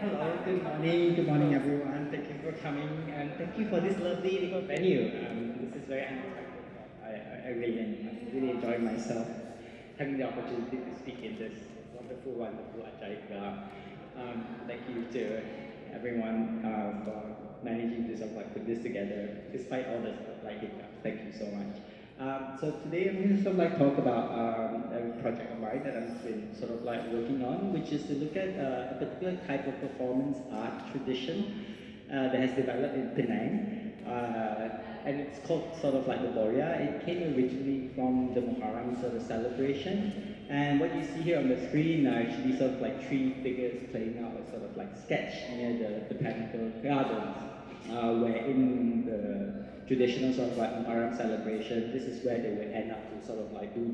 Hello, good morning everyone. Thank you for coming and thank you for this lovely little venue. This is very unexpected. I really enjoy myself having the opportunity to speak in this wonderful Ajaib Gala. Thank you to everyone for managing to sort of like put this together despite all the sort of like hiccups. Thank you so much. So today I'm going to sort of like talk about a project of mine that I've been sort of like working on, which is to look at a particular type of performance art tradition that has developed in Penang. And it's called sort of like the Boria. It came originally from the Muharram sort of celebration. And what you see here on the screen are actually sort of like three figures playing out a sort of like sketch near the Botanical Gardens, where in the traditional sort of like Muharram celebration, this is where they would end up to sort of like do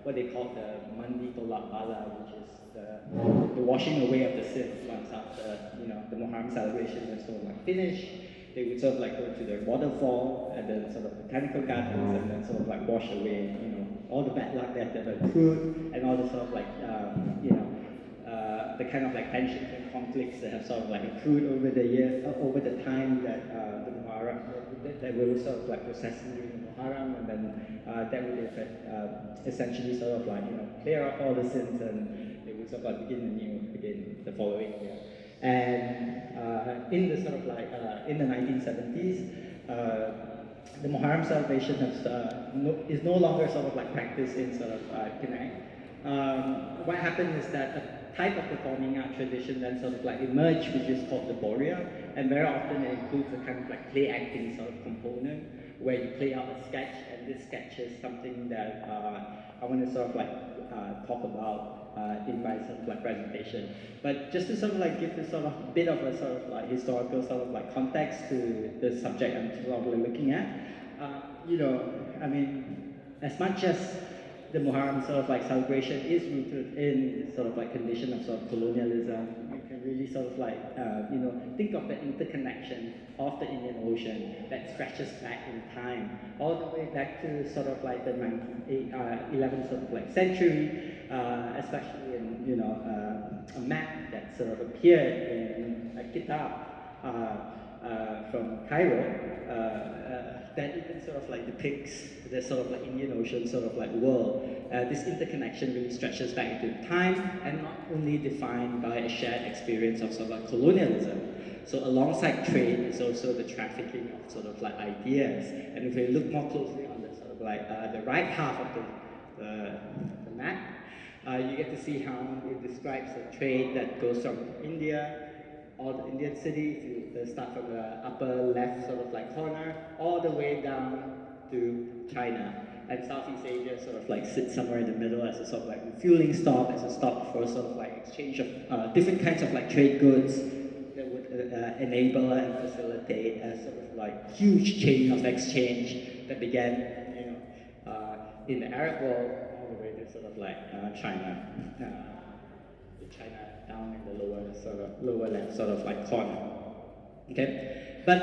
what they call the Mandi Tolak Bala, which is the washing away of the sins once after, the Muharram celebration was sort of like finished. They would sort of like go to the waterfall and then sort of botanical gardens and then sort of like wash away, all the bad luck that accrued and all the sort of like, the kind of like tensions and conflicts that have sort of like accrued over the years, over the time that the Muharram, that we were sort of like processing during the Muharram, and then that would essentially sort of like, clear up all the sins and they would sort of like begin anew again the following year. And in the sort of like, in the 1970s, the Muharram celebration is no longer sort of like practiced in sort of Penang. What happened is that a type of performing art tradition then sort of like emerged, which is called the Boria, and very often it includes a kind of like play acting sort of component where you play out a sketch, and this sketch is something that I want to sort of like talk about in my sort of like presentation. But just to sort of like give this sort of bit of a sort of like historical sort of like context to the subject I'm sort of like looking at, I mean, as much as the Muharram sort of like celebration is rooted in sort of like condition of sort of colonialism, you can really sort of like, think of the interconnection of the Indian Ocean that stretches back in time, all the way back to sort of like the 11th sort of like century, especially in, a map that sort of appeared in a kitab from Cairo, that even sort of like depicts the sort of like Indian Ocean sort of like world. This interconnection really stretches back into time and not only defined by a shared experience of sort of like colonialism. So alongside trade is also the trafficking of sort of like ideas. And if we look more closely on the sort of like the right half of the map, you get to see how it describes a trade that goes from India, all the Indian cities, you start from the upper left sort of like corner, all the way down to China. And Southeast Asia sort of like sits somewhere in the middle as a sort of like refueling stop, as a stop for sort of like exchange of different kinds of like trade goods that would enable and facilitate a sort of like huge chain of exchange that began, in the Arab world all the way to sort of like China. China down in the lower left sort of like corner. Okay, but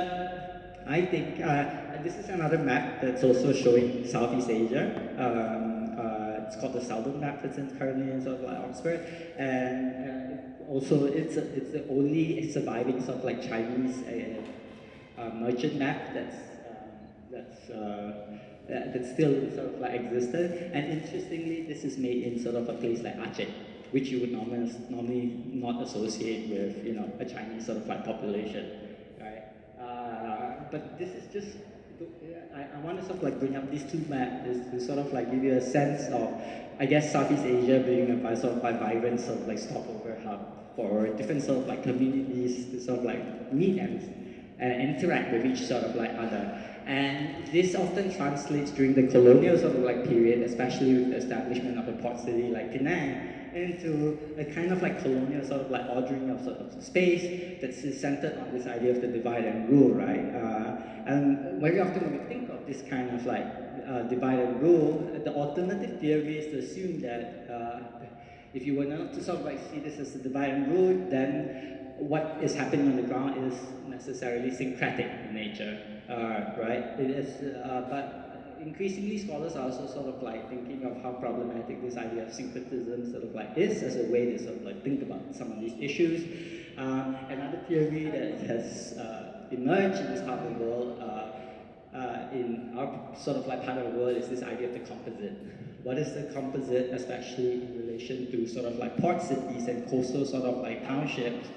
I think and this is another map that's also showing Southeast Asia. It's called the Southern map that's currently in sort of like Oxford, and also it's the only surviving sort of like Chinese merchant map that still sort of like existed. And interestingly, this is made in sort of a place like Aceh, which you would normally not associate with, a Chinese sort of like population, right? But this is just, I want to sort of like bring up these two maps to sort of like give you a sense of, I guess, Southeast Asia being a sort of like vibrant sort of like stopover hub for different sort of like communities to sort of like meet and interact with each sort of like other. And this often translates during the colonial sort of like period, especially with the establishment of a port city like Penang, into a kind of like colonial sort of like ordering of sort of space that's centered on this idea of the divide and rule, right? And very often when we think of this kind of like divide and rule, the alternative theory is to assume that if you were not to sort of like see this as a divide and rule, then what is happening on the ground is necessarily syncretic in nature, right? It is, but increasingly scholars are also sort of like thinking of how problematic this idea of syncretism sort of like is as a way to sort of like think about some of these issues. Another theory that has emerged in this part of the world, in our sort of like part of the world, is this idea of the composite. What is the composite, especially in relation to sort of like port cities and coastal sort of like townships,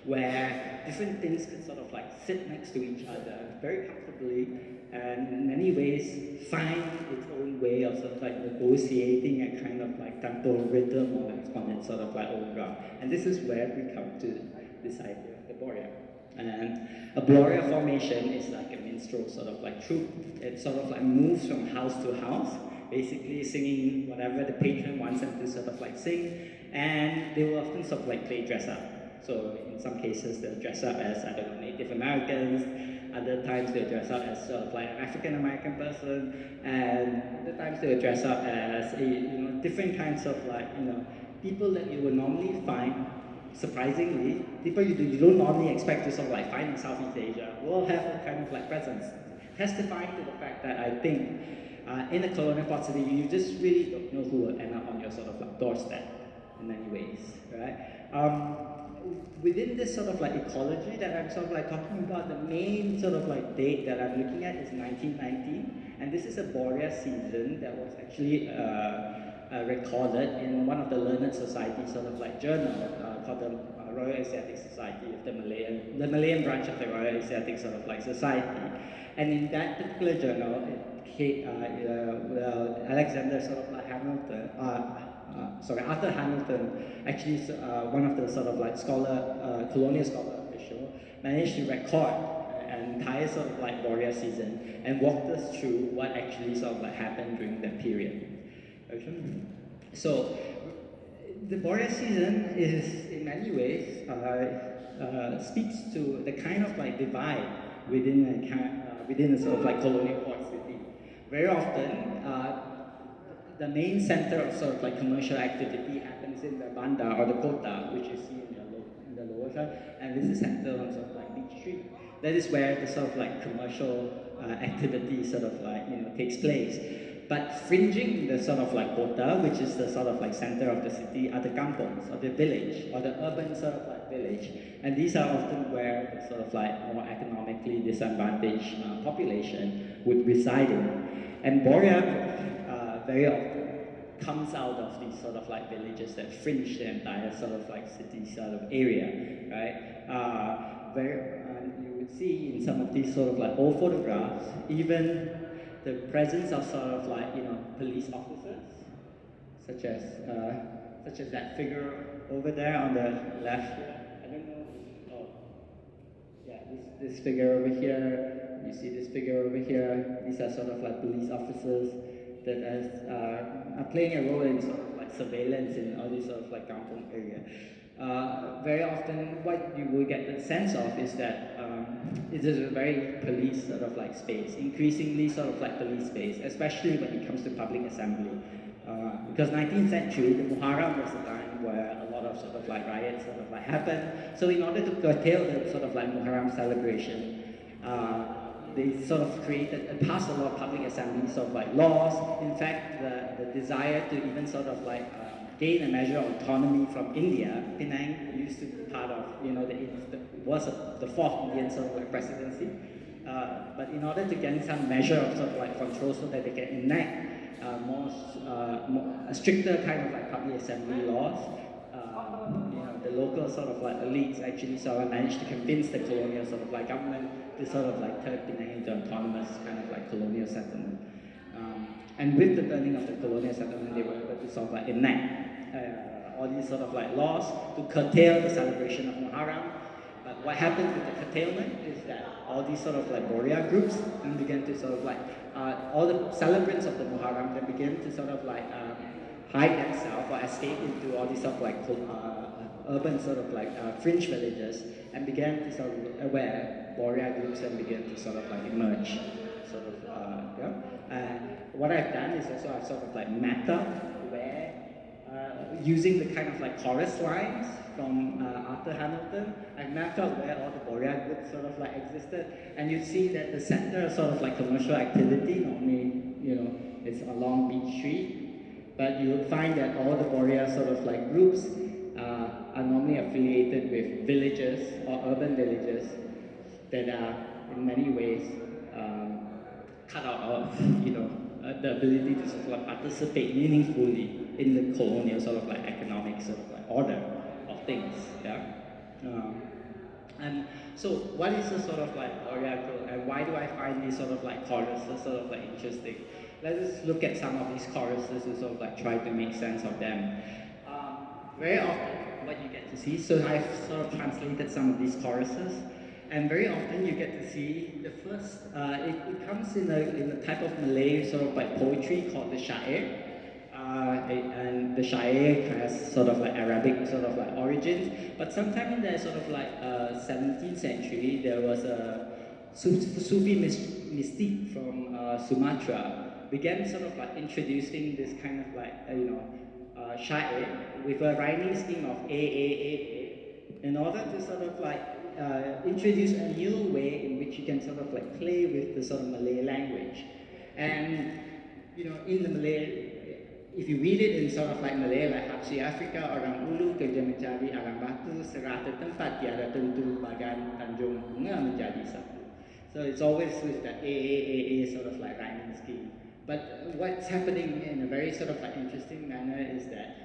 where different things can sort of like sit next to each other very comfortably and in many ways find its own way of sort of like negotiating a kind of like temporal rhythm on its sort of like own ground. And this is where we come to this idea of the borea. And a borea formation is like a minstrel sort of like troupe. It sort of like moves from house to house, basically singing whatever the patron wants them to sort of like sing, and they will often sort of like play dress up. So in some cases they'll dress up as, I don't know, Native Americans, other times they'll dress up as sort of like an African American person, and other times they'll dress up as different kinds of like, people that you would normally find, surprisingly, people you don't normally expect to sort of like find in Southeast Asia will have a kind of like presence, testifying to the fact that I think in a colonial port city, you just really don't know who will end up on your sort of like doorstep in many ways, right? Within this sort of like ecology that I'm sort of like talking about, the main sort of like date that I'm looking at is 1919, and this is a borea season that was actually recorded in one of the learned society sort of like journal called the Royal Asiatic Society of the Malayan branch of the Royal Asiatic sort of like society. And in that particular journal, Alexander sort of like Hamilton, Arthur Hamilton, actually one of the sort of like colonial scholar official, managed to record an entire sort of like borea season and walked us through what actually sort of like happened during that period. So the borea season is in many ways speaks to the kind of like divide within a sort of like colonial port city. Very often, the main center of sort of like commercial activity happens in the bandar or the kota, which you see in the lower side, and this is centered on sort of like Beach Street. That is where the sort of like commercial activity sort of like takes place. But fringing the sort of like kota, which is the sort of like center of the city, are the kampongs, or the village, or the urban sort of like village. And these are often where the sort of like more economically disadvantaged population would reside in. And borea very often comes out of these sort of like villages that fringe the entire sort of like city sort of area, right? You would see in some of these sort of like old photographs, even the presence of sort of like police officers, such as that figure over there on the left here. I don't know. Oh, yeah, this figure over here. You see this figure over here. These are sort of like police officers that are playing a role in sort of like surveillance in all these sort of like kampong area. Very often, what you will get the sense of is that it is a very police sort of like space, increasingly sort of like police space, especially when it comes to public assembly. Because 19th century, the Muharram was a time where a lot of sort of like riots sort of like happened. So in order to curtail the sort of like Muharram celebration, they sort of created and passed a lot of public assembly sort of like laws. In fact, the desire to even sort of like gain a measure of autonomy from India. Penang used to be part of, was the fourth Indian sort of like presidency. But in order to gain some measure of sort of like control so that they can enact a stricter kind of like public assembly laws, the local sort of like elites actually sort of managed to convince the colonial sort of like government to sort of like turn Penang into autonomous kind of like colonial settlement. And with the turning of the colonial settlement, they were able to sort of like enact all these sort of like laws to curtail the celebration of Muharram. But what happened with the curtailment is that all these sort of like borea groups then began to sort of like, all the celebrants of the Muharram then began to sort of like hide themselves or escape into all these sort of like urban sort of like fringe villages and began to sort of where borea groups then began to sort of like emerge. Sort of, and what I've done is also I've sort of like mapped out where, using the kind of like chorus lines from Arthur Hamilton, I've mapped out where all the borea groups sort of like existed, and you see that the center of sort of like commercial activity normally it's along Beach Street, but you will find that all the warrior sort of like groups are normally affiliated with villages or urban villages that are in many ways cut out of, the ability to sort of like participate meaningfully in the colonial sort of like economic sort of like order of things, yeah. And so what is the sort of like Oriental, and why do I find these sort of like choruses sort of like interesting? Let us look at some of these choruses and sort of like try to make sense of them. Very often what you get to see, so I've sort of translated some of these choruses, and very often you get to see the first, it comes in a type of Malay sort of like poetry called the Syair. And the Syair has sort of like Arabic sort of like origins, but sometime in the sort of like 17th century, there was a Sufi mystique from Sumatra began sort of like introducing this kind of like, Syair with a rhyming scheme of A, in order to sort of like introduce a new way in which you can sort of like play with the sort of Malay language. And, in the Malay, if you read it in sort of like Malay, like Habsyi Afrika, orang ulu kerja mencari arang batu, serata tempat tiada tentu, bagan tanjung bunga menjadi satu. So it's always with that A sort of like rhyming scheme. But what's happening in a very sort of like interesting manner is that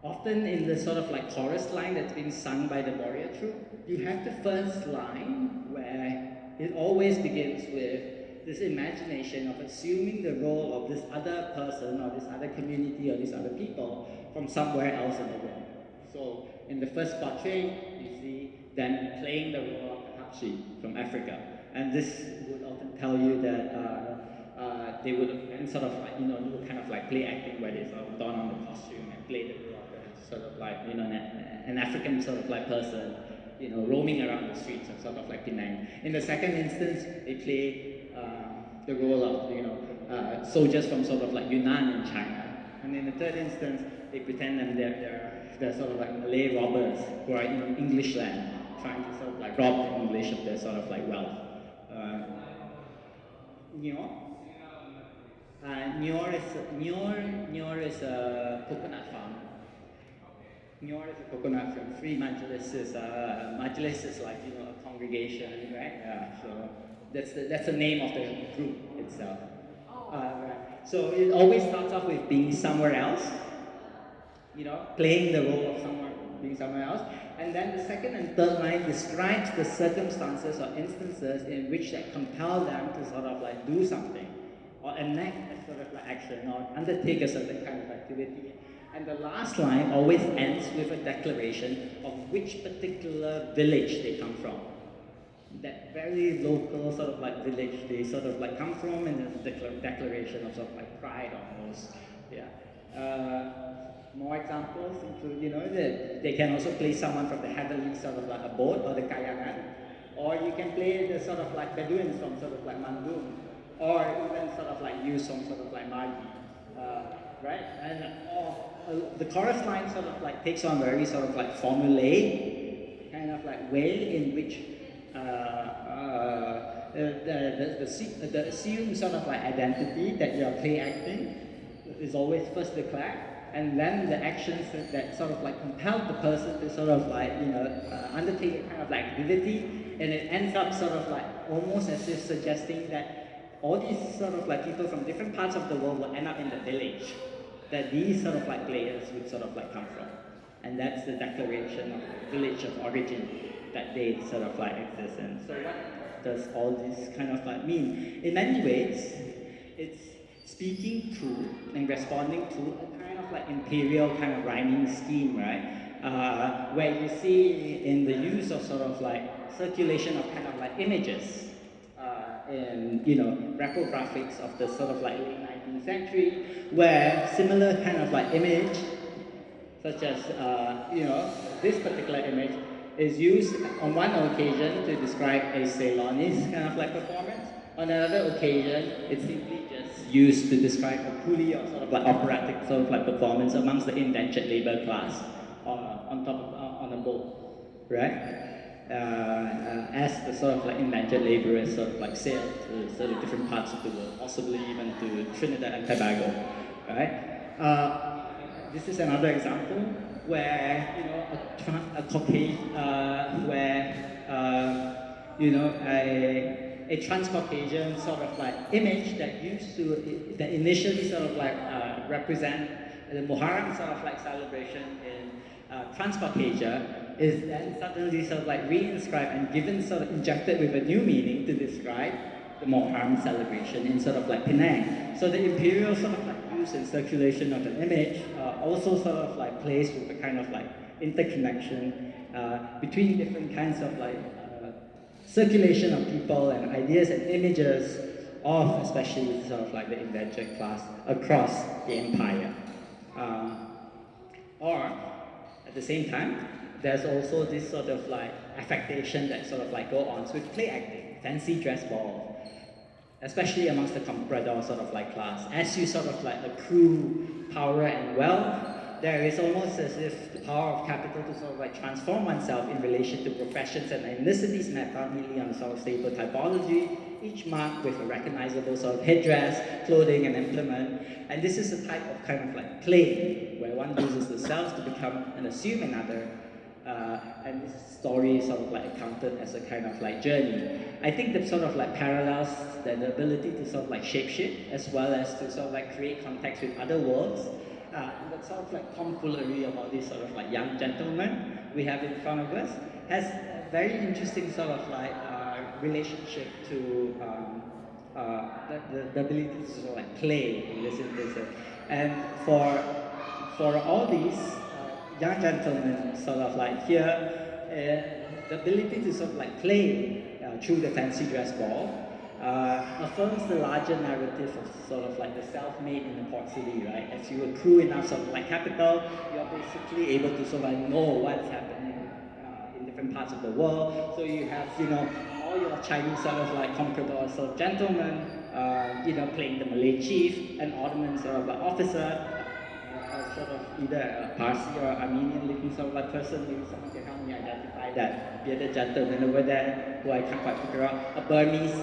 often in the sort of like chorus line that's being sung by the warrior troupe, you have the first line where it always begins with this imagination of assuming the role of this other person or this other community or these other people from somewhere else in the world. So in the first portrait, you see them playing the role of the Habsyi from Africa. And this would often tell you that they would and sort of like, do kind of like play acting where they sort of don on the costume and play the role of the sort of like, an African sort of like person, roaming around the streets of sort of like Penang. In the second instance, they play the role of, soldiers from sort of like Yunnan in China. And in the third instance, they pretend that they're sort of like Malay robbers who are in English land, trying to sort of like rob the English of their sort of like wealth. Nyor is a coconut farm. Nyor is a coconut farm. Free Majlis is like, a congregation, right? So that's the name of the group itself. Right. So it always starts off with being somewhere else, playing the role of being somewhere else. And then the second and third line describes the circumstances or instances in which that compel them to sort of like do something, or enact a sort of like action, or undertake a certain kind of activity. And the last line always ends with a declaration of which particular village they come from. That very local sort of like village they sort of like come from, and there's a declaration of sort of like pride almost. Yeah. More examples include, that they can also play someone from the heavenly sort of like abode or the Kayangan, or you can play the sort of like Bedouins from sort of like Mandung, or even sort of like use from sort of like Margi, right? And the chorus line sort of like takes on very sort of like formulaic kind of like way in which the assumed sort of like identity that you're play acting is always first declared, and then the actions that sort of like compel the person to sort of like, undertake a kind of like activity, and it ends up sort of like almost as if suggesting that all these sort of like people from different parts of the world will end up in the village that these sort of like players would sort of like come from. And that's the declaration of the village of origin that they sort of like exist in. So what does all this kind of like mean? In many ways, it's speaking to and responding to a kind of like imperial kind of rhyming scheme, right? Where you see in the use of sort of like circulation of kind of like images in, reprographics of the sort of like late 19th century, where similar kind of like image, such as, this particular image, is used on one occasion to describe a Ceylonese kind of like performance. On another occasion, it's simply just used to describe a coolie or sort of like operatic sort of like performance amongst the indentured labor class on a boat, right? as the sort of like indentured laborers sort of like sailed to sort of different parts of the world, possibly even to Trinidad and Tobago, right? This is another example where a Caucasian, a trans-Caucasian sort of like image that initially sort of like represent the Muharram sort of like celebration in Trans-Caucasia is then suddenly sort of like re-inscribed and given sort of injected with a new meaning to describe the Muharram celebration in sort of like Penang. So the imperial sort of like use and circulation of an image also sort of like plays with a kind of like interconnection between different kinds of like circulation of people and ideas and images of especially sort of like the indentured class across the empire. Or at the same time, there's also this sort of like affectation that sort of like go on with play acting, fancy dress ball, especially amongst the comprador sort of like class. As you sort of like accrue power and wealth, there is almost as if the power of capital to sort of like transform oneself in relation to professions and ethnicities mapped out neatly on a sort of stable typology, each marked with a recognizable sort of headdress, clothing, and implement. And this is a type of kind of like play, where one uses the self to become and assume another. And this story is sort of like accounted as a kind of like journey. I think that sort of like parallels the ability to sort of like shapeshift as well as to sort of like create context with other worlds. That sort of like tomfoolery about this sort of like young gentleman we have in front of us has a very interesting sort of like relationship to the ability to sort of like play in this instance. And for all these young gentlemen sort of like here, the ability to sort of like play through the fancy dress ball affirms the larger narrative of sort of like the self-made in the port city, right? As you accrue enough sort of like capital, you're basically able to sort of like know what's happening in different parts of the world. So you have, all your Chinese sort of like comprador sort of gentlemen, playing the Malay chief, an Ottoman sort of like officer, sort of either a Parsi or Armenian looking sort of like person. Maybe someone can help me identify that bearded gentleman over there who I can't quite figure out. A Burmese,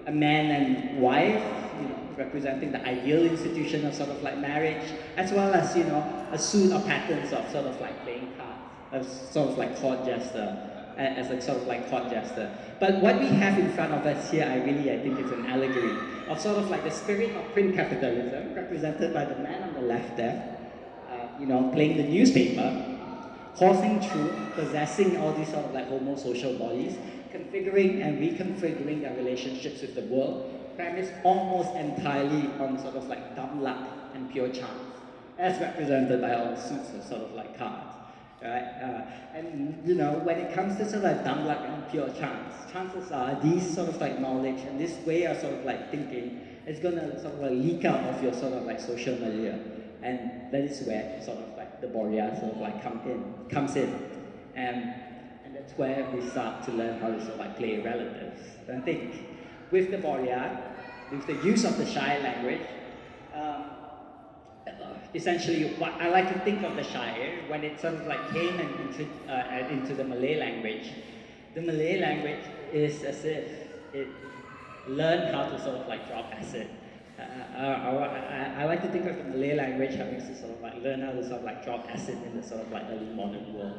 a man and wife, representing the ideal institution of sort of like marriage, as well as, a suit of patterns of sort of like playing cards, as sort of like court jester, as a sort of like court jester. But what we have in front of us here, I think is an allegory of sort of like the spirit of print capitalism, represented by the man on the left there, playing the newspaper, coursing through, possessing all these sort of like homosocial bodies, configuring and reconfiguring their relationships with the world, premised almost entirely on sort of like dumb luck and pure chance, as represented by all the suits of sort of like cards. Right? When it comes to sort of like dumb luck and pure chance, chances are these sort of like knowledge and this way of sort of like thinking is going to sort of like leak out of your sort of like social milieu. And that is where sort of like the Borea sort of like comes in. And that's where we start to learn how to sort of like play relatives. And I think with the Borea, with the use of the Shire language, essentially what I like to think of the Shire when it sort of like came into the Malay language. The Malay language is as if it learned how to sort of like drop acid. I like to think of the Malay language having to sort of like learn how to sort of like drop acid in the sort of like early modern world.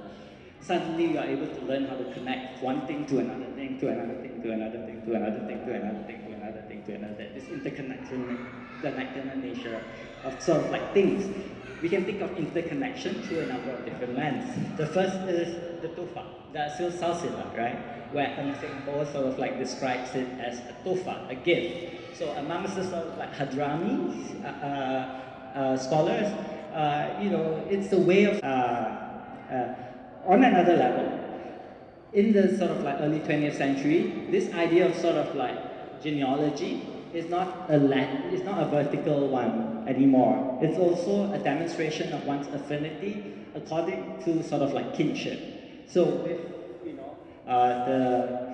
Suddenly you are able to learn how to connect one thing to another thing, to another thing, to another thing, to another thing, to another thing, to another thing, to another. This interconnection, the nature of sort of like things. We can think of interconnection through a number of different lens. The first is the tufa, the silsila, right? Where Singapore sort of like describes it as a tufa, a gift. So amongst the sort of like Hadrami scholars, it's the way of, on another level, in the sort of like early 20th century, this idea of sort of like genealogy is not a vertical one anymore. It's also a demonstration of one's affinity according to sort of like kinship. So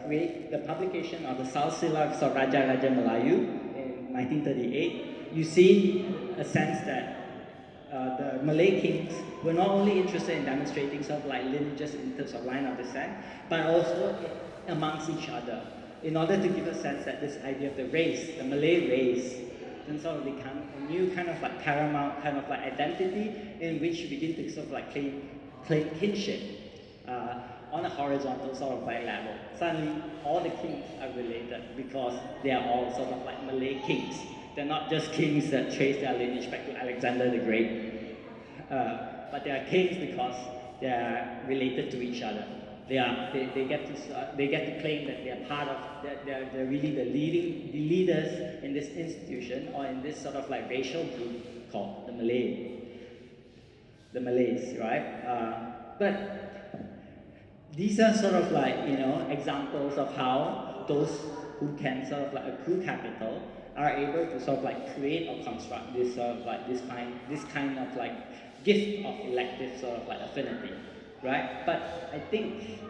with the publication of the Silsilah of Raja Raja Melayu in 1938, you see a sense that the Malay kings were not only interested in demonstrating sort of like lineages in terms of line of descent, but also amongst each other, in order to give a sense that this idea of the race, the Malay race, then sort of become a new kind of like paramount kind of like identity in which you begin to sort of like claim kinship on a horizontal sort of like level. Suddenly, all the kings are related because they are all sort of like Malay kings. They're not just kings that trace their lineage back to Alexander the Great, but they are kings because they are related to each other. They get to claim that they are part of, they're really the leaders in this institution or in this sort of like racial group called the Malays, right? But these are sort of like, examples of how those who can sort of like accrue capital are able to sort of like create or construct this sort of like this kind of like gift of elective sort of like affinity, right? But I think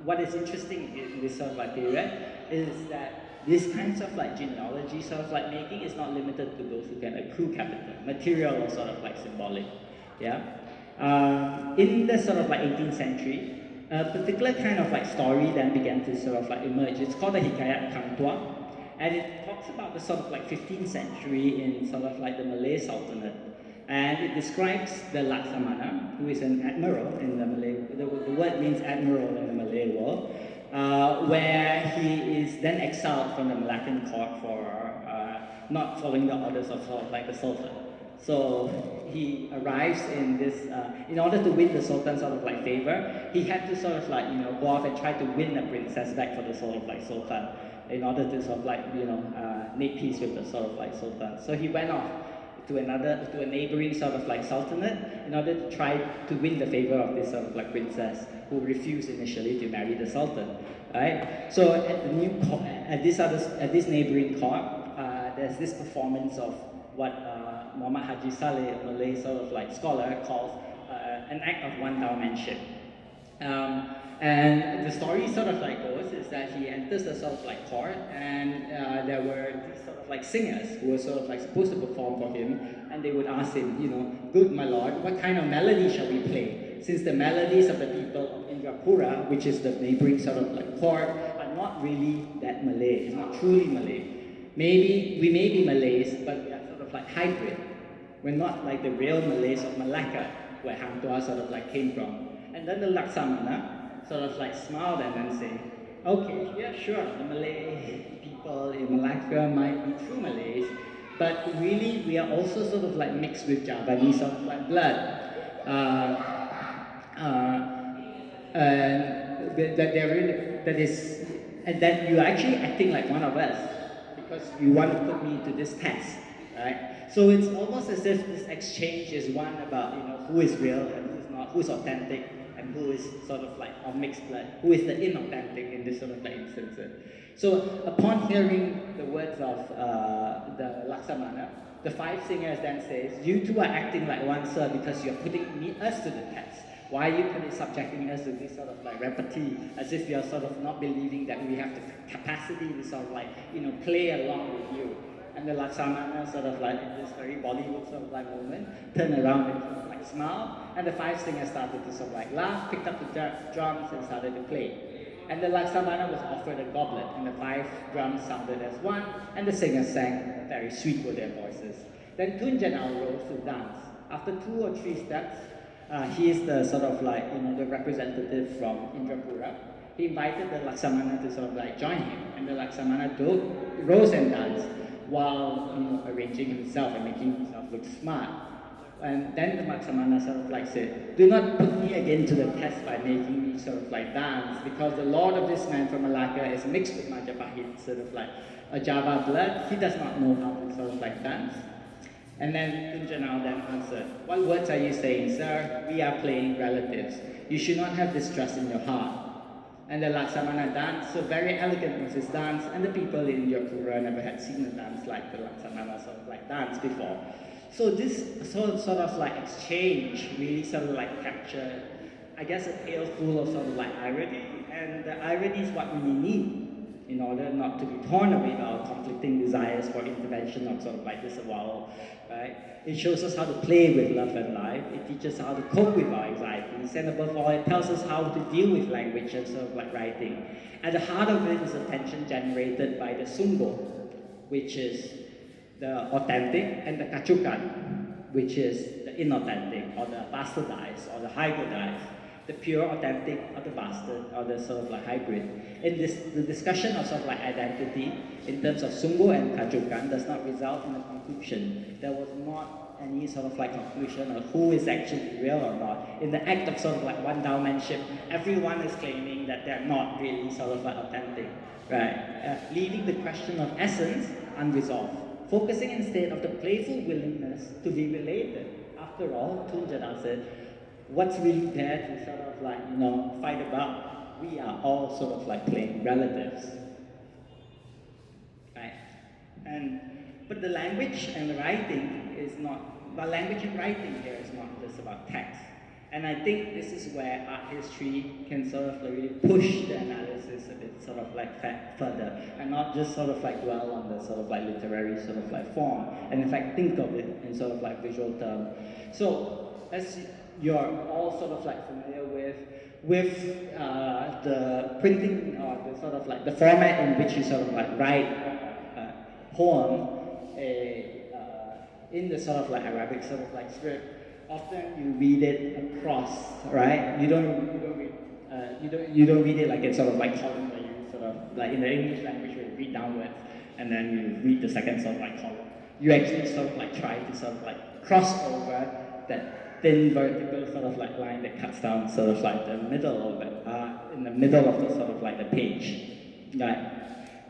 what is interesting in this sort of like period is that this kinds of like genealogy sort of like making is not limited to those who can accrue capital, material or sort of like symbolic, yeah? In the sort of like 18th century, a particular kind of like story then began to sort of like emerge. It's called the Hikayat Kang Tua, and it talks about the sort of like 15th century in sort of like the Malay Sultanate. And it describes the Laksamana, who is an admiral in the Malay, the word means admiral in the Malay world, where he is then exiled from the Malaccan court for not following the orders of sort of like the Sultan. So he arrives in this, in order to win the Sultan's sort of like favor, he had to sort of like, go off and try to win the princess back for the sort of like Sultan, in order to sort of like, make peace with the sort of like Sultan. So he went off to a neighboring sort of like sultanate in order to try to win the favor of this sort of like princess who refused initially to marry the sultan, right? So at this neighboring court, there's this performance of what Muhammad Haji Saleh, a Malay sort of like scholar, calls an act of one-dowmanship. And the story sort of like goes is that he enters the sort of like court, and there were these sort of like singers who were sort of like supposed to perform for him, and they would ask him, good my lord, what kind of melody shall we play? Since the melodies of the people of Indrapura, which is the neighboring sort of like court, are not really that Malay, it's not truly Malay. We may be Malays, but we are sort of like hybrid. We're not like the real Malays of Malacca, where Hang Tuah sort of like came from. And then the Laksamana sort of like smiled and then say, okay, yeah, sure, the Malay people in Malacca might be true Malays, but really we are also sort of like mixed with Javanese sort of like blood. And that you're actually acting like one of us because you want to put me to this test, right? So it's almost as if this exchange is one about who is real and who's not, who's authentic, and who is sort of like of mixed blood, who is the inauthentic in this sort of like instance. So upon hearing the words of the Laksamana, the five singers then says, you two are acting like one, sir, because you're putting us to the test. Why are you subjecting us to this sort of like repartee, as if you're sort of not believing that we have the capacity to sort of like, play along with you. And the Laksamana sort of like, in this very Bollywood sort of like moment, turned around and sort of like smiled, and the five singers started to sort of like laugh, picked up the drums and started to play. And the Laksamana was offered a goblet, and the five drums sounded as one, and the singers sang very sweet with their voices. Then Tunjanao rose to dance. After 2 or 3 steps, he is the sort of like, the representative from Indrapura. He invited the Laksamana to sort of like join him, and the Laksamana rose and danced while arranging himself and making himself look smart. And then the Laksamana sort of like said, do not put me again to the test by making me sort of like dance, because the lord of this man from Malacca is mixed with Majapahit, sort of like a Java blood. He does not know how to sort of like dance. And then Tunjanao then answered, what words are you saying, sir? We are playing relatives. You should not have distrust in your heart. And the Laksamana danced, so very elegant was his dance, and the people in Indrapura never had seen a dance like the Laksamana sort of like dance before. So this sort of like exchange really sort of like captured, I guess, a tale full of sort of like irony, and the irony is what we need. in order not to be torn away by our conflicting desires for intervention of sort of like this avowal, right? It shows us how to play with love and life. It teaches us how to cope with our anxieties, and above all, it tells us how to deal with language and sort of like writing. At the heart of it is a tension generated by the sungguh, which is the authentic, and the kacukan, which is the inauthentic, or the bastardized, or the hybridized. The pure authentic or the bastard or the sort of like hybrid. In this, the discussion of sort of like identity in terms of sungguh and kacukan does not result in a conclusion. There was not any sort of like conclusion of who is actually real or not. In the act of sort of like one-downmanship, everyone is claiming that they're not really sort of like authentic, right? Leaving the question of essence unresolved. Focusing instead of the playful willingness to be related. After all, Tun Chadha said, what's really there to sort of like, fight about? We are all sort of like playing relatives, right? But the language and the writing is not, the language and writing here is not just about text. And I think this is where art history can sort of like really push the analysis a bit sort of like further, and not just sort of like dwell on the sort of like literary sort of like form, and in fact think of it in sort of like visual term. So, as you're all sort of like familiar with the printing or the sort of like the format in which you sort of like write a poem in the sort of like Arabic sort of like script. Often you read it across, right? You don't read it like in sort of like column where you sort of like in the English language where you read downwards and then you read the second sort of like column. You actually sort of like try to sort of like cross over that thin vertical sort of like line that cuts down sort of like the middle of it, in the middle of the sort of like the page, right?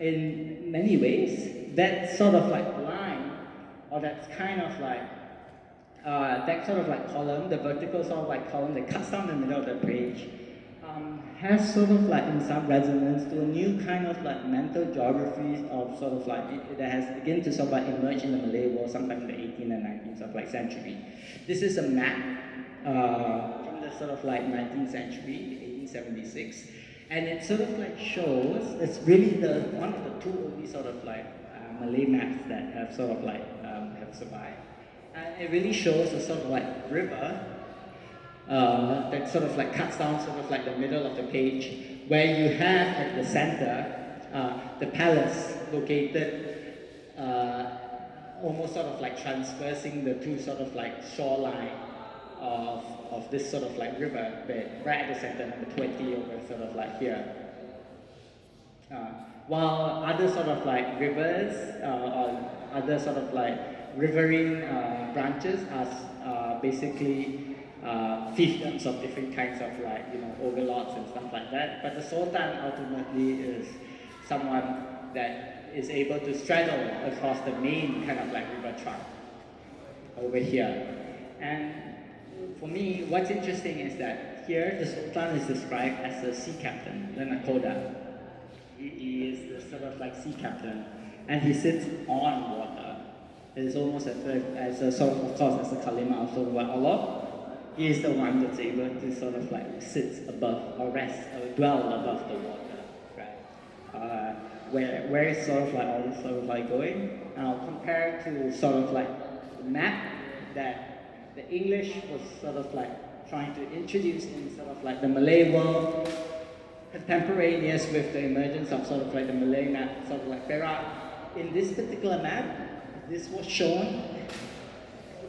In many ways, that sort of like line, or that's kind of like that sort of like column, the vertical sort of like column that cuts down the middle of the page, has sort of like in some resonance to a new kind of like mental geography of sort of like, that has begun to sort of like emerge in the Malay world sometime in the 18th and 19th sort of like century. This is a map from the sort of like 19th century, 1876, and it sort of like shows, it's really one of the two only sort of like Malay maps that have sort of like have survived. And it really shows a sort of like river that sort of like cuts down sort of like the middle of the page, where you have at the center the palace located almost sort of like transversing the two sort of like shoreline of this sort of like river bed, right at the center, number 20 over sort of like here. While other sort of like rivers or other sort of like riverine branches are basically fiefdoms of different kinds of like, overlords and stuff like that. But the Sultan ultimately is someone that is able to straddle across the main kind of like river trunk over here. And for me, what's interesting is that here the Sultan is described as a sea captain, the Nakoda. He is the sort of like sea captain, and he sits on water. It is almost as a sort of course, as a kalima of sort of like Allah. He is the one that's able to sort of like sit above or rest or dwell above the water, right? Where is sort of like all this sort of like going? Compared to sort of like the map that the English was sort of like trying to introduce in sort of like the Malay world, contemporaneous with the emergence of sort of like the Malay map, sort of like Perak. In this particular map, this was shown,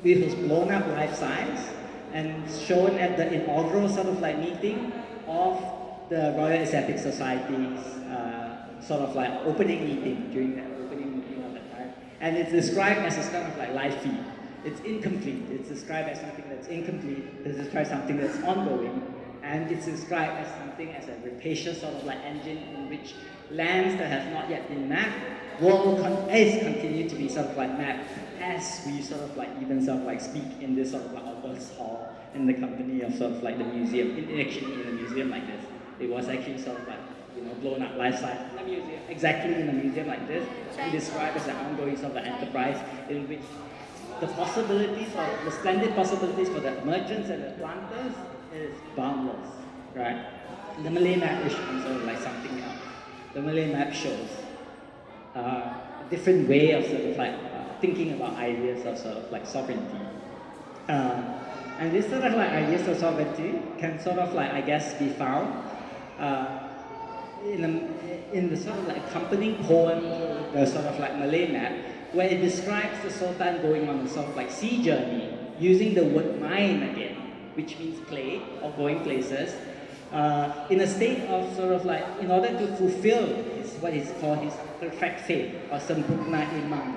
it was blown up life size and shown at the inaugural sort of like meeting of the Royal Asiatic Society's sort of like opening meeting, during that opening meeting of that time. And it's described as a kind of like live feed. It's incomplete. It's described as something that's incomplete. It's described as something that's ongoing. And it's described as something as a rapacious sort of like engine in which lands that have not yet been mapped will continue to be sort of like mapped as we sort of like even sort of like speak in this sort of like August Hall in the company of sort of like the museum. Actually in a museum like this. It was actually sort of like, blown up life size in a museum. Exactly in a museum like this. It's described as an ongoing sort of like enterprise in which the possibilities, or the splendid possibilities for the merchants and the planters is boundless, right? The Malay map is sort of like something else. the Malay map shows a different way of sort of like thinking about ideas of sort of like sovereignty. And this sort of like ideas of sovereignty can sort of like, I guess, be found in the sort of like accompanying poem, the sort of like Malay map, where it describes the Sultan going on a sort of like sea journey using the word main again, which means play or going places, in a state of sort of like, in order to fulfill what is called his perfect faith or sempurna iman,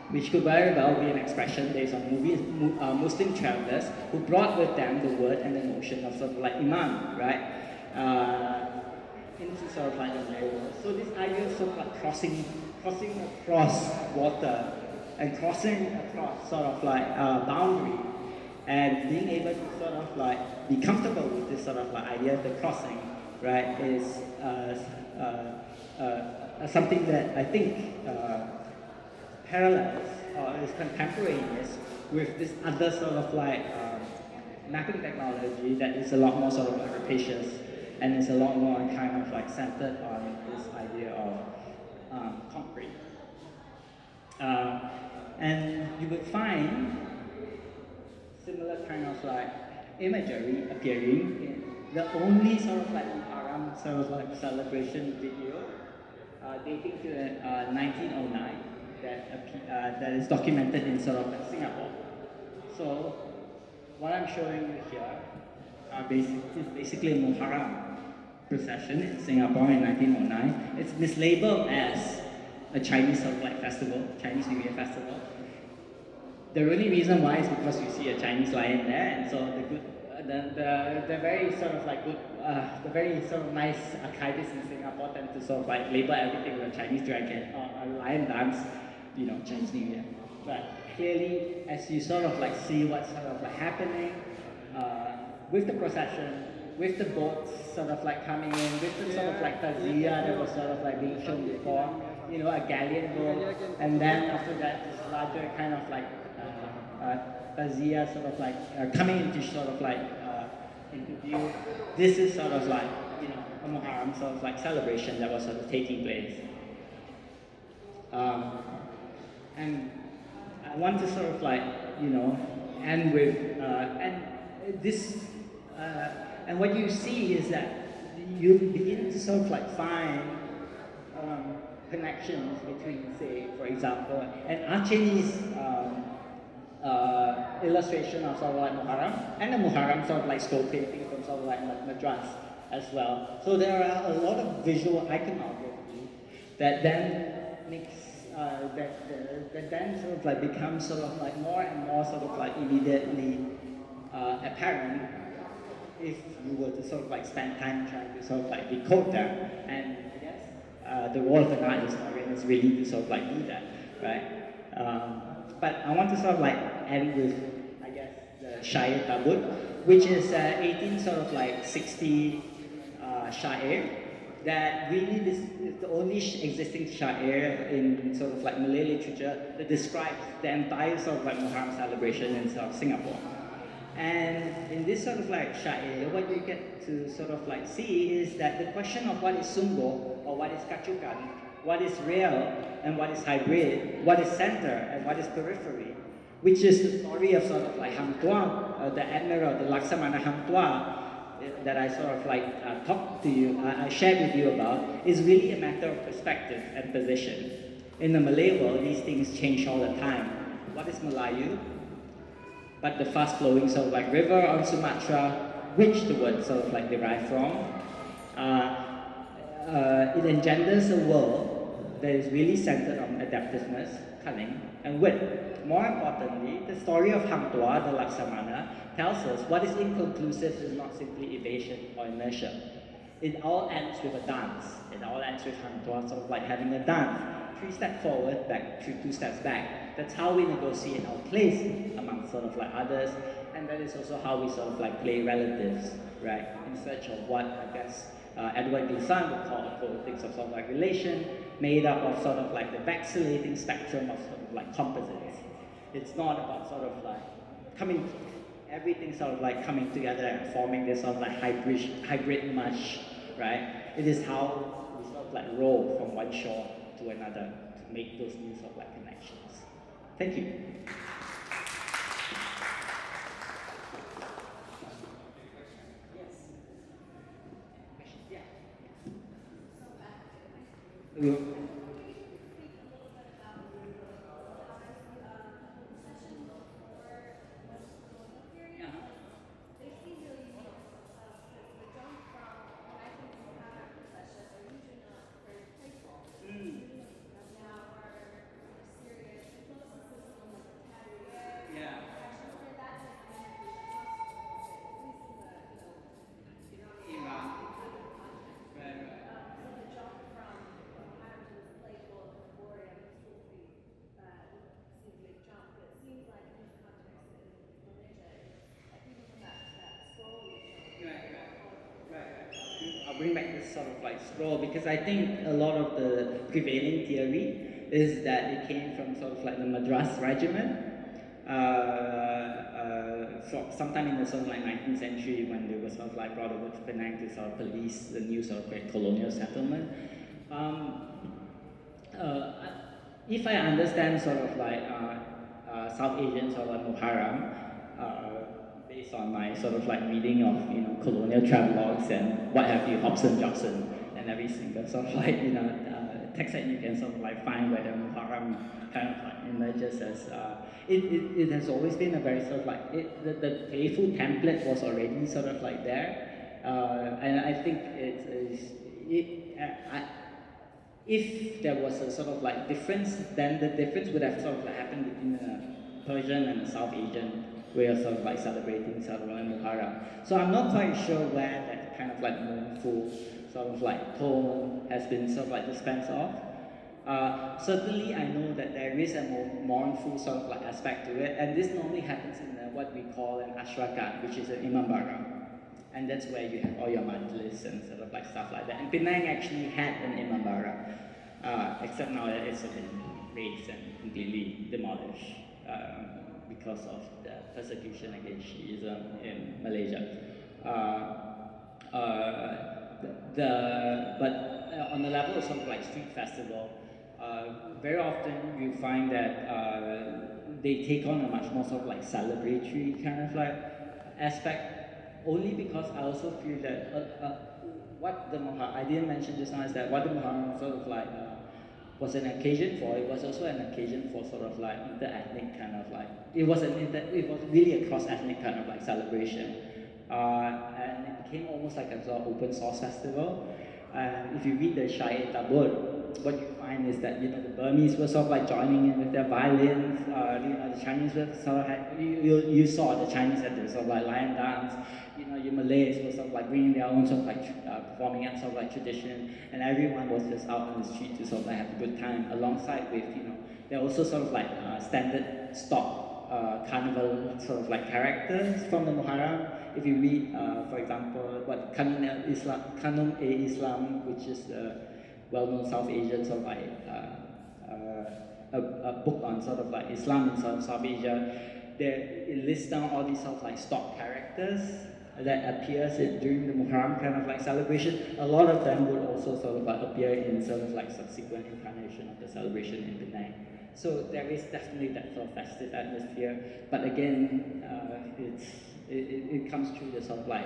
which could very well be an expression based on Muslim travelers who brought with them the word and the notion of sort of like iman, right? Into sort of like the Malay world. So this idea of sort of like crossing across water and crossing across sort of like boundary and being able to sort of like be comfortable with this sort of like idea of the crossing, right, is something that I think parallels or is contemporaneous with this other sort of like mapping technology that is a lot more sort of like rapacious and is a lot more kind of like centered on this idea of concrete. And you would find similar kind of like imagery appearing in the only sort of like Muharram sort of like celebration video dating to 1909 that is documented in sort of like Singapore. So what I'm showing you here is basically a Muharram procession in Singapore in 1909. It's mislabeled as a Chinese sort of like festival, Chinese New Year festival. The only reason why is because you see a Chinese lion there, and so the very sort of like good, the very sort of nice archivists in Singapore tend to sort of like label everything with a Chinese dragon or a lion dance, you know, Chinese New Year. But clearly, as you sort of like see what's sort of like happening with the procession, with the boats sort of like coming in, with the sort of like tazia that was sort of like being shown before, you know, a galleon boat, and then after that, this larger kind of like tazia sort of like coming into sort of like into view. This is sort of like, you know, a Muharram sort of like celebration that was sort of taking place. And I want to sort of like, you know, end with, and this, and what you see is that you begin to sort of like find connections between, say, for example, an Achinese illustration of sort of like Muharram and a Muharram sort of like stone painting from sort of like Madras as well. So there are a lot of visual iconography that then makes that then sort of like becomes sort of like more and more sort of like immediately apparent if you were to sort of like spend time trying to sort of like decode them. And I guess the role of an art historian is really to sort of like do that, right? But I want to sort of like end with, I guess, the Syair Tabut, which is 60 Syair, that really this is the only existing Syair in sort of like Malay literature that describes the entire sort of like Muharram celebration in sort of Singapore. And in this sort of like Syair, what you get to sort of like see is that the question of what is sungguh or what is kacukan, what is real and what is hybrid, what is center and what is periphery, which is the story of sort of like Hang Tuah, the admiral, the Laksamana Hang Tuah, that I sort of like talked to you, I shared with you about, is really a matter of perspective and position. In the Malay world, these things change all the time. What is Melayu? But the fast-flowing sort of like river on Sumatra, which the word sort of like derived from, it engenders a world that is really centered on adaptiveness, cunning, and wit. More importantly, the story of Hang Tuah, the Laksamana, tells us what is inconclusive is not simply evasion or inertia. It all ends with a dance. It all ends with Hang Tuah sort of like having a dance. 3 steps forward, back, 2 steps back. That's how we negotiate our place among sort of like others, and that is also how we sort of like play relatives, right? In search of what I guess Edward Glissant would call a politics of sort of like relation, made up of sort of like the vacillating spectrum of sort of like composites. It's not about sort of like everything sort of like coming together and forming this sort of like hybrid mush, right? It is how we sort of of like row from one shore to another to make those new sort of like connections. Thank you. Yeah. I'll bring back this sort of like scroll because I think a lot of the prevailing theory is that it came from sort of like the Madras regiment. Sometime in the sort of like 19th century when they were sort of like brought over to Penang to sort of police the new sort of great colonial settlement. Um, uh, if I understand sort of like South Asian sort of like Muharram, based on my sort of like reading of colonial travelogues and what have you, Hobson Jobson, and every single sort of like text that you can sort of like find where the Muharram kind of like emerges as it has always been a very sort of like the playful template was already sort of like there, and I think it is if there was a sort of like difference, then the difference would have sort of like happened between the Persian and the South Asian way of sort of like celebrating sort of like Muharram. So I'm not quite sure where that kind of like mournful sort of like tone has been sort of like dispensed off. Certainly, I know that there is a more mournful sort of like aspect to it, and this normally happens in what we call an ashrakat, which is an imambara. And that's where you have all your majlis and sort of like stuff like that. And Penang actually had an imambara, except now that it's been razed and completely demolished because of the persecution against Shiism in Malaysia. But on the level of sort of like street festival, very often you find that they take on a much more sort of like celebratory kind of like aspect. Only because I also feel that what the Muharram, I didn't mention just now, is that what the Muharram sort of like was an occasion for, it was also an occasion for sort of like inter-ethnic kind of like, it was really a cross-ethnic kind of like celebration. And it became almost like a sort of open source festival. And if you read the Shai-e-Tabur, what you find is that the Burmese were sort of like joining in with their violins. The Chinese were sort of you saw the Chinese had this sort of like lion dance. Your Malays were sort of like bringing their own sort of like performing at sort of like tradition, and everyone was just out on the street to sort of like have a good time. Alongside with there are also sort of like standard stock carnival sort of like characters from the Muharram. If you read, for example, what Kanun-e-Islam, which is the well-known South Asian sort of like a book on sort of like Islam in sort of South Asia, it lists down all these sort of like stock characters that appears during the Muharram kind of like celebration. A lot of them would also sort of like appear in sort of like subsequent incarnation of the celebration in Penang. So there is definitely that sort of festive atmosphere, but again, it comes through the sort of like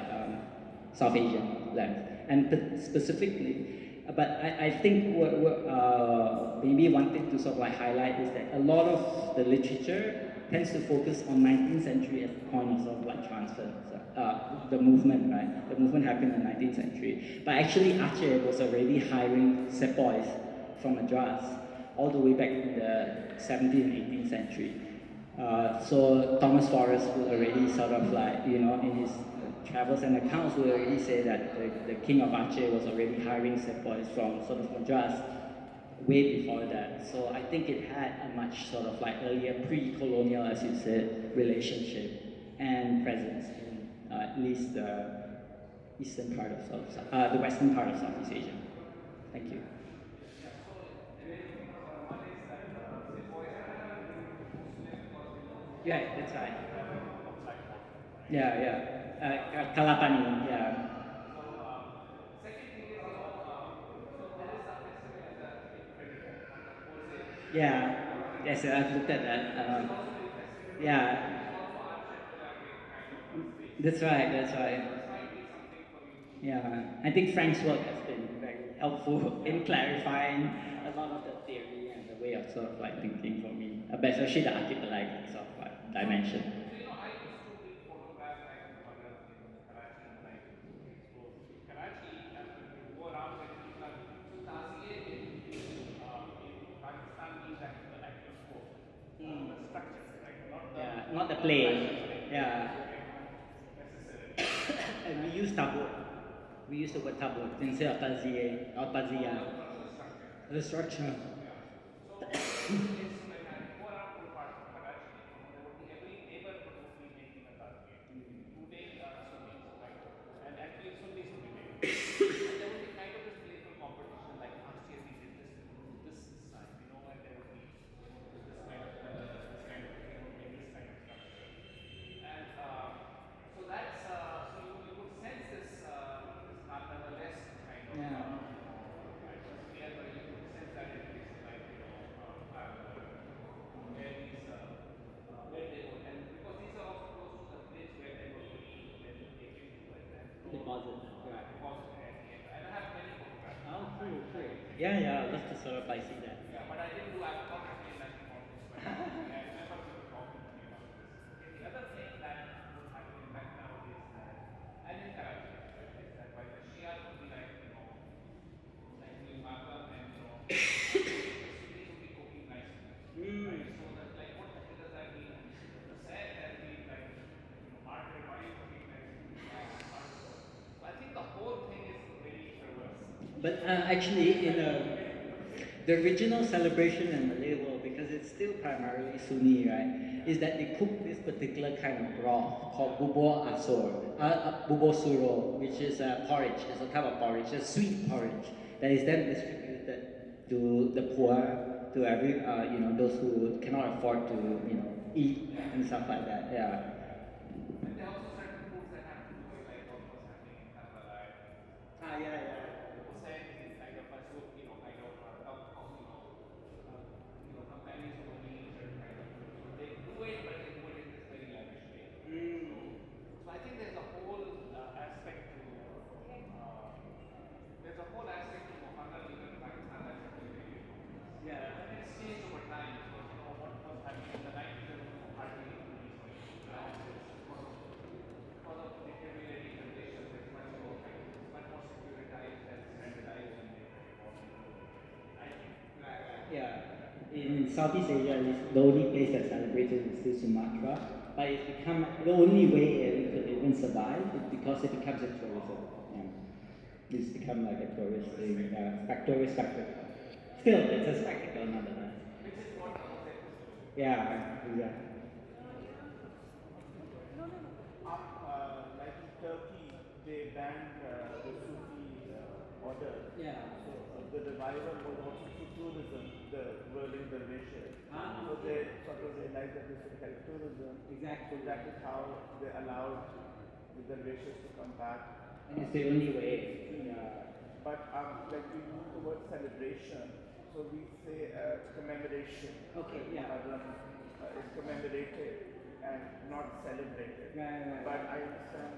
South Asian lens, and specifically. But I think maybe one thing to sort of like highlight is that a lot of the literature tends to focus on 19th century as the point of sort of like transfer. The movement, right? The movement happened in the 19th century. But actually Aceh was already hiring sepoys from Madras all the way back in the 17th and 18th century. So Thomas Forrest would already sort of like, in his travels and accounts would already say that the king of Aceh was already hiring sepoys from sort of Madras way before that. So I think it had a much sort of like earlier pre-colonial, as you said, relationship and presence in at least the eastern part of the western part of Southeast Asia. Thank you. Yeah, that's right. Yeah, yeah. Kalapani, yeah. Yeah, yes, I've looked at that. Yeah, that's right, that's right. Yeah, I think Frank's work has been very helpful in clarifying a lot of the theory and the way of sort of like thinking for me, but especially the articulate sort of like dimension. Yeah, not the play. Yeah, and we use tabut. We use the word tabut instead of taziye or tazia. The structure. Yeah. Deposit. Right. Oh, cool, cool. Yeah, yeah. I'd love to sort of like see that. But actually, the original celebration in Malay world, because it's still primarily Sunni, right, is that they cook this particular kind of broth called bubur asor, bubur suro, which is porridge. It's a type of porridge, a sweet porridge that is then distributed to the poor, to every those who cannot afford to eat and stuff like that. Yeah. Ah, yeah, yeah. Yeah, in Southeast Asia, it's the only place that celebrates it is still Sumatra. But it's become the only way it could even survive is because it becomes a tourism. Yeah. It's become like a tourist thing, spectacle. Still, it's a spectacle nonetheless. Yeah, exactly. Like in Turkey, they banned the Sufi order. Yeah. So the revival was also through tourism, the whirling dervishes. Ah, So okay. they sort of realized that this would help tourism. Exactly. So that is how they allowed the dervishes to come back. And it's the only way. Yeah. But like we use the word celebration, so we say commemoration. Okay, yeah. Muharram is commemorated and not celebrated. Right. But I understand.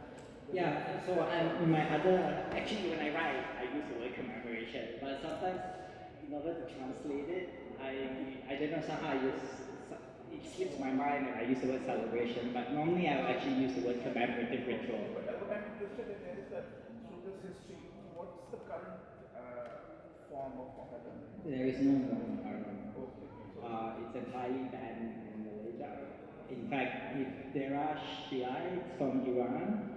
Yeah, so in my other, actually when I write, I use the word commemoration, but sometimes in order to translate it, I don't know, somehow it slips my mind and I use the word celebration, but normally I actually use the word commemorative ritual. But what I'm interested in is that through this history, what's the current form of Muharram? There is no more Muharram. Okay. It's entirely banned in Malaysia. In fact, if there are Shiites from Iran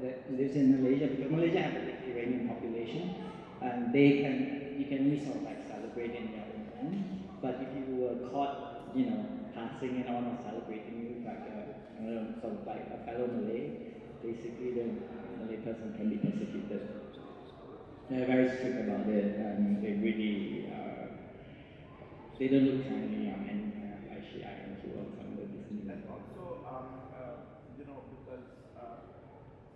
that lives in Malaysia, because Malaysia has a big Iranian population, and you can only sort of like celebrate in their own home. But if you were caught, passing it on or celebrating with like sort of like a fellow Malay, basically the Malay person can be persecuted. They're very strict about it, and they don't look kindly on any kind of like Shiite who works under this new. And also, because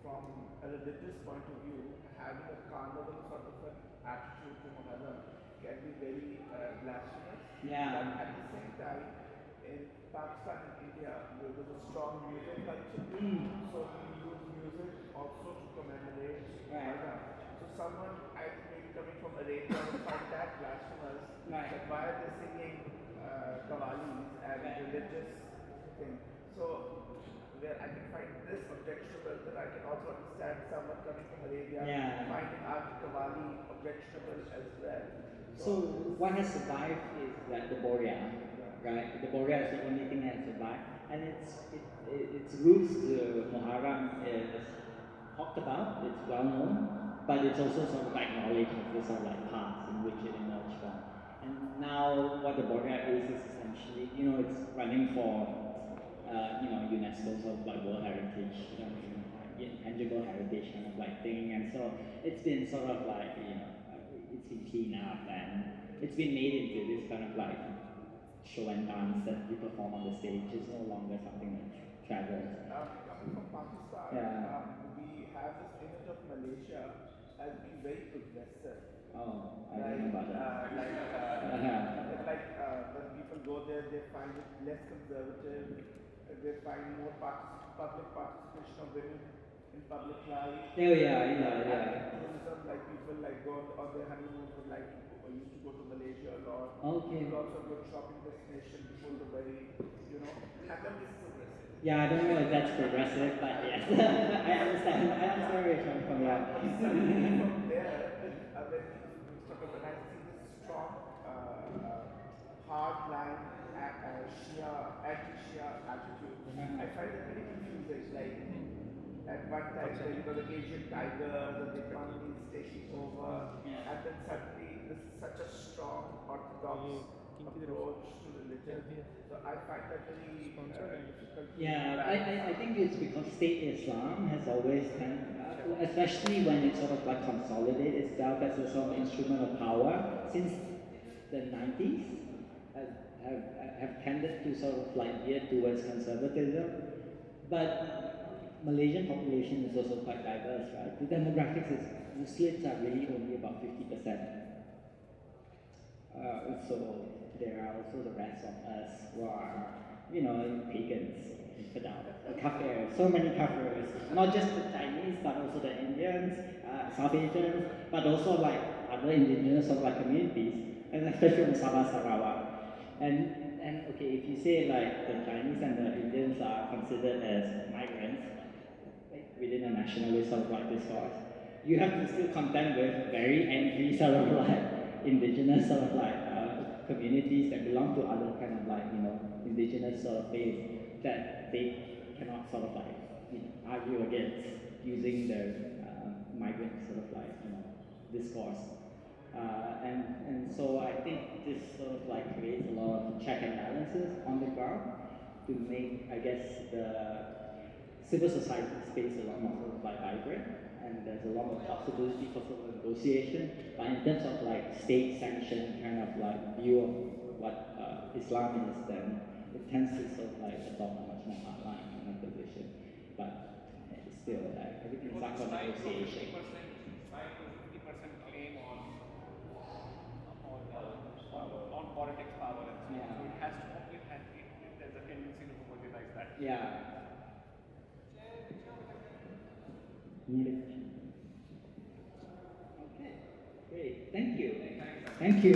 from a religious point of view, having a carnival sort of an attitude to Muharram can be very blasphemous. Yeah. But at the same time, in Pakistan and India, there was a strong music culture. So we use music also to commemorate Right. Muharram. So someone, I think maybe coming from Arabia, would find that blasphemous. Right. That why are they singing qawwalis and Right. religious thing? So where I can find this objectionable, that I can also understand someone coming from Arabia Yeah. finding art qawwali objectionable as well. So what has survived is like the Borea, right? The Borea is the only thing that has survived, and its roots to Muharram is talked about. It's well known, but it's also sort of acknowledged as this sort of like past in which it emerged from. And now what the Borea is essentially, it's running for UNESCO sort of like World Heritage, intangible heritage kind of like thing, and so it's been sort of like it's been cleaned up and it's been made into this kind of like show and dance that you perform on the stage. It's no longer something that travels. Coming from Pakistan, Yeah. we have this image of Malaysia as being very progressive. Oh, I don't know about that. When people go there, they find it less conservative. They find more public participation of women in public life. Oh yeah. Tourism, like people like go on their honeymoon would like to used to go to Malaysia a lot. Okay. It's also a good shopping destination before the wedding, And then this is progressive. Yeah, I don't know if that's progressive, but yes, I understand where you're coming from. Yeah. Suddenly from there, when I see this strong, hard line anti-Shia attitude, I find it very confusing. Like at one time there were the Asian tigers and the economy is taking over, and then suddenly this is such a strong orthodox approach to religion. So I find that very difficult. Yeah, I think it's because state Islam has always especially when it sort of like consolidates itself as a sort of instrument of power since the 90s, have tended to sort of like veer towards conservatism. But Malaysian population is also quite diverse, right? The demographics is Muslims are really only about 50%. So there are also the rest of us who are, pagans, kafirs, so many kafirs, not just the Chinese, but also the Indians, South Asians, but also like other indigenous sort of like communities, and especially in Sabah, Sarawak. And okay, if you say like the Chinese and the Indians are considered as migrants within a nationalist sort of like discourse, you have to still contend with very angry sort of like indigenous sort of like communities that belong to other kind of like indigenous sort of faiths that they cannot sort of like argue against using the migrant sort of like discourse. And so I think this sort of like creates a lot of check and balances on the ground to make, I guess, the civil society space a lot more sort of like vibrant, and there's a lot more possibility for sort of negotiation. But in terms of like state sanctioned kind of like view of what Islam is, then it tends to sort of like adopt a much more hardline kind of position. But still, everything's up for negotiation. 5 to 50% claim on politics power. Yeah. So it has to there's a tendency to politicize that. Yeah. Needed. Okay, great. Thank you. Thank you.